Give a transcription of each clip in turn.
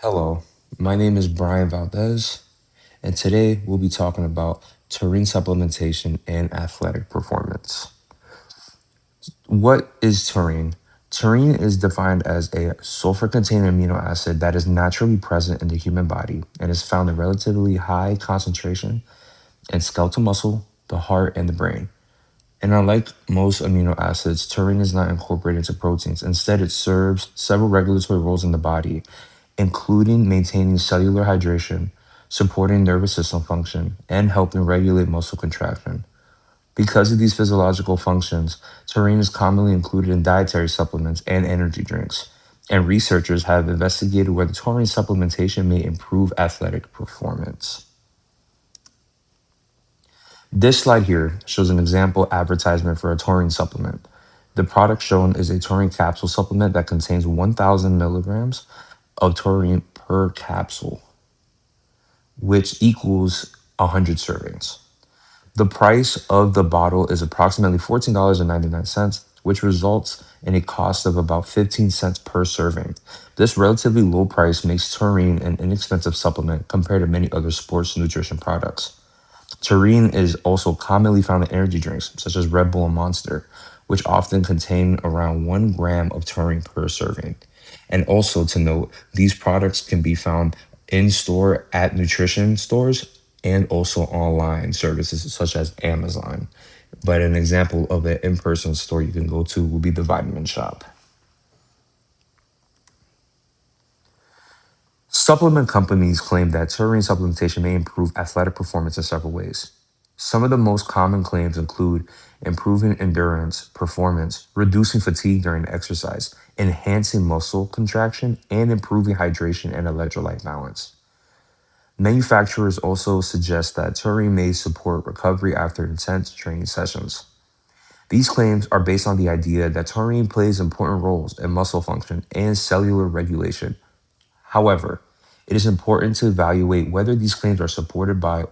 Hello, my name is Brian Valdez, and today we'll be talking about taurine supplementation and athletic performance. What is taurine? Taurine is defined as a sulfur containing amino acid that is naturally present in the human body and is found in relatively high concentration in skeletal muscle, the heart, and the brain. And unlike most amino acids, taurine is not incorporated into proteins. Instead, it serves several regulatory roles in the body, including maintaining cellular hydration, supporting nervous system function, and helping regulate muscle contraction. Because of these physiological functions, taurine is commonly included in dietary supplements and energy drinks. And researchers have investigated whether taurine supplementation may improve athletic performance. This slide here shows an example advertisement for a taurine supplement. The product shown is a taurine capsule supplement that contains 1,000 milligrams of taurine per capsule, which equals 100 servings. The price of the bottle is approximately $14.99, which results in a cost of about 15 cents per serving. This relatively low price makes taurine an inexpensive supplement compared to many other sports nutrition products. Taurine is also commonly found in energy drinks, such as Red Bull and Monster, which often contain around 1 gram of taurine per serving. And also to note, these products can be found in store at nutrition stores and also online services such as Amazon. But an example of an in person store you can go to would be the Vitamin Shop. Supplement companies claim that taurine supplementation may improve athletic performance in several ways. Some of the most common claims include improving endurance, performance, reducing fatigue during exercise, enhancing muscle contraction, and improving hydration and electrolyte balance. Manufacturers also suggest that taurine may support recovery after intense training sessions. These claims are based on the idea that taurine plays important roles in muscle function and cellular regulation. However, it is important to evaluate whether these claims are supported by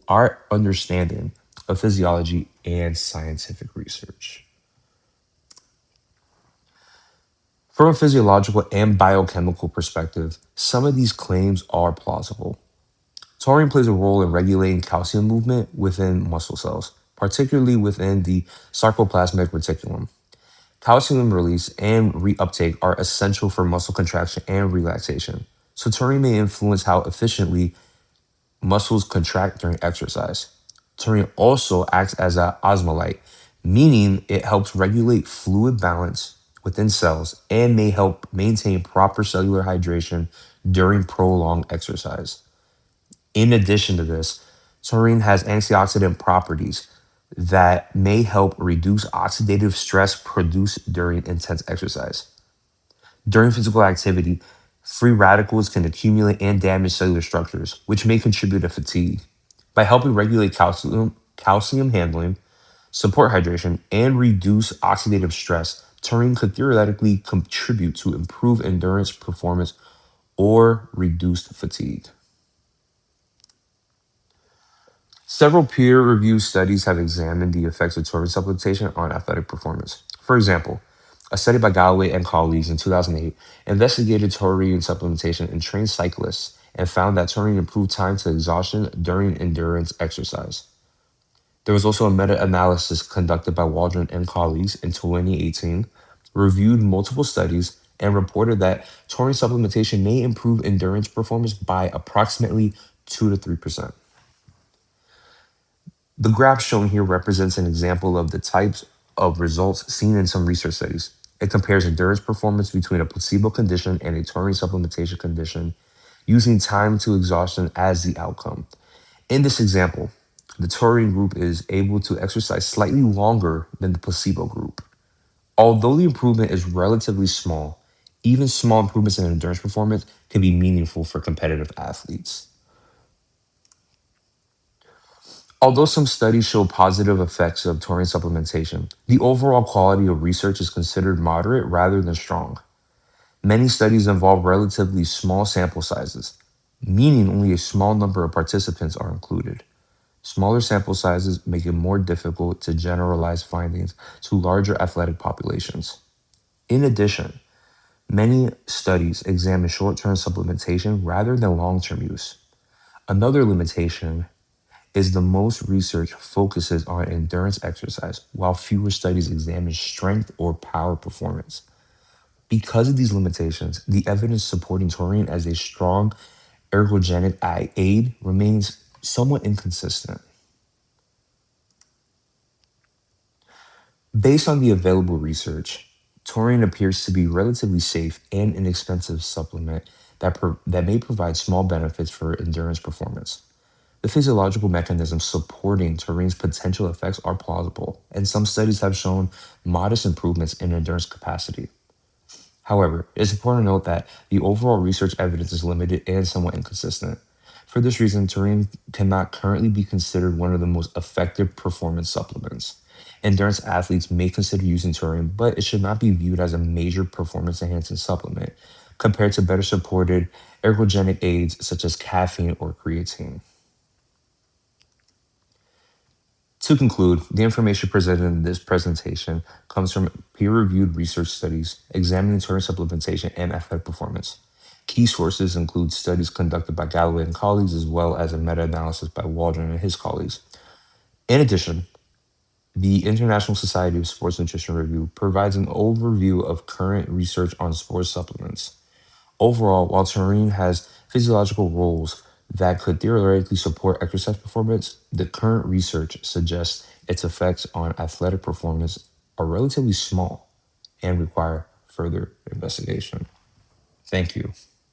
our understanding of physiology and scientific research. From a physiological and biochemical perspective, some of these claims are plausible. Taurine plays a role in regulating calcium movement within muscle cells, particularly within the sarcoplasmic reticulum. Calcium release and reuptake are essential for muscle contraction and relaxation. So taurine may influence how efficiently muscles contract during exercise. Taurine also acts as an osmolyte, meaning it helps regulate fluid balance within cells and may help maintain proper cellular hydration during prolonged exercise. In addition to this, taurine has antioxidant properties that may help reduce oxidative stress produced during intense exercise. During physical activity, free radicals can accumulate and damage cellular structures, which may contribute to fatigue. By helping regulate calcium handling, support hydration, and reduce oxidative stress, taurine could theoretically contribute to improved endurance performance or reduced fatigue. Several peer reviewed studies have examined the effects of taurine supplementation on athletic performance. For example, a study by Galloway and colleagues in 2008 investigated taurine supplementation in trained cyclists and found that taurine improved time to exhaustion during endurance exercise. There was also a meta analysis conducted by Waldron and colleagues in 2018, reviewed multiple studies, and reported that taurine supplementation may improve endurance performance by approximately 2 to 3%. The graph shown here represents an example of the types of results seen in some research studies. It compares endurance performance between a placebo condition and a taurine supplementation condition using time to exhaustion as the outcome. In this example, the taurine group is able to exercise slightly longer than the placebo group. Although the improvement is relatively small, even small improvements in endurance performance can be meaningful for competitive athletes. Although some studies show positive effects of taurine supplementation, the overall quality of research is considered moderate rather than strong. Many studies involve relatively small sample sizes, meaning only a small number of participants are included. Smaller sample sizes make it more difficult to generalize findings to larger athletic populations. In addition, Many studies examine short term supplementation rather than long term use. Another limitation is the most research focuses on endurance exercise, while fewer studies examine strength or power performance. Because of these limitations, the evidence supporting taurine as a strong ergogenic aid remains somewhat inconsistent. Based on the available research, taurine appears to be relatively safe and inexpensive supplement that may provide small benefits for endurance performance. The physiological mechanisms supporting taurine's potential effects are plausible, and some studies have shown modest improvements in endurance capacity. However, it's important to note that the overall research evidence is limited and somewhat inconsistent. For this reason, taurine cannot currently be considered one of the most effective performance supplements. Endurance athletes may consider using taurine, but it should not be viewed as a major performance enhancing supplement compared to better supported ergogenic aids such as caffeine or creatine. To conclude, the information presented in this presentation comes from peer-reviewed research studies examining taurine supplementation and athletic performance. Key sources include studies conducted by Galloway and colleagues, as well as a meta-analysis by Waldron and his colleagues. In addition, the International Society of Sports Nutrition Review provides an overview of current research on sports supplements. Overall, while taurine has physiological roles that could theoretically support exercise performance, the current research suggests its effects on athletic performance are relatively small and require further investigation. Thank you.